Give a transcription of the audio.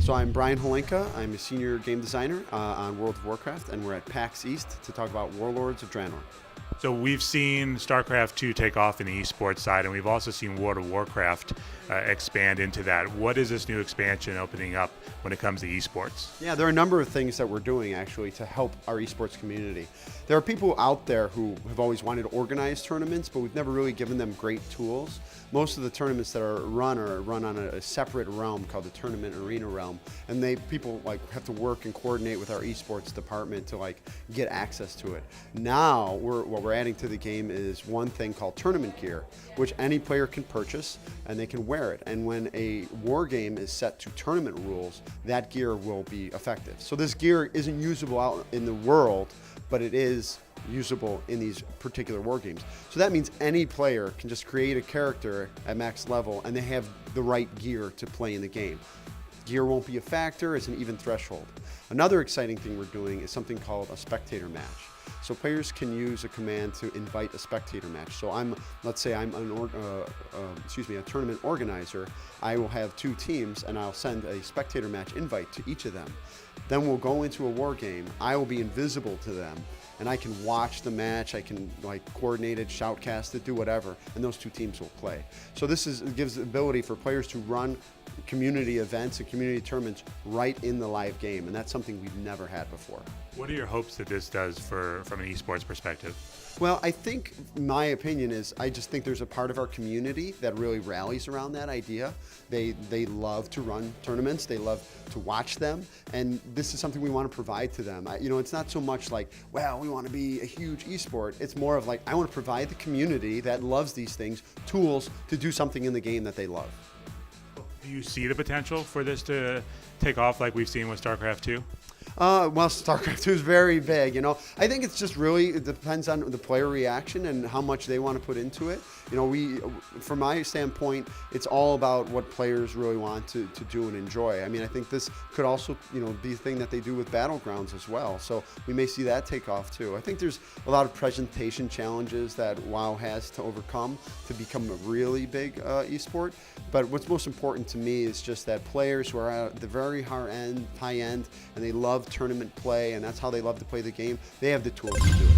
So I'm Brian Holinka. I'm a senior game designer on World of Warcraft, and we're at PAX East to talk about Warlords of Draenor. So we've seen StarCraft 2 take off in the esports side, and we've also seen World of Warcraft expand into that. What is this new expansion opening up when it comes to esports? Yeah, there are a number of things that we're doing actually to help our esports community. There are people out there who have always wanted to organize tournaments, but we've never really given them great tools. Most of the tournaments that are run on a separate realm called the tournament arena realm, and people have to work and coordinate with our esports department to get access to it. Now what we're adding to the game is one thing called tournament gear, which any player can purchase and they can wear it. And when a war game is set to tournament rules, that gear will be effective. So this gear isn't usable out in the world, but it is usable in these particular war games. So that means any player can just create a character at max level and they have the right gear to play in the game. Gear won't be a factor, it's an even threshold. Another exciting thing we're doing is something called a spectator match. So players can use a command to invite a spectator match. So let's say I'm a tournament organizer. I will have two teams and I'll send a spectator match invite to each of them. Then we'll go into a war game. I will be invisible to them and I can watch the match. I can coordinate it, shoutcast it, do whatever, and those two teams will play. So it gives the ability for players to run community events and community tournaments right in the live game, and that's something we've never had before. What are your hopes that this does from an esports perspective? Well, I think my opinion is I just think there's a part of our community that really rallies around that idea. They love to run tournaments, they love to watch them, and this is something we want to provide to them. It's not so much we want to be a huge esport. It's more of I want to provide the community that loves these things tools to do something in the game that they love. Do you see the potential for this to take off like we've seen with StarCraft 2? Well, StarCraft 2 is very big, I think it's just it depends on the player reaction and how much they want to put into it. From my standpoint, it's all about what players really want to do and enjoy. I think this could also, be a thing that they do with Battlegrounds as well. So we may see that take off too. I think there's a lot of presentation challenges that WoW has to overcome to become a really big esport. But what's most important to me is just that players who are at the very high end, and they love tournament play, and that's how they love to play the game, they have the tools to do it.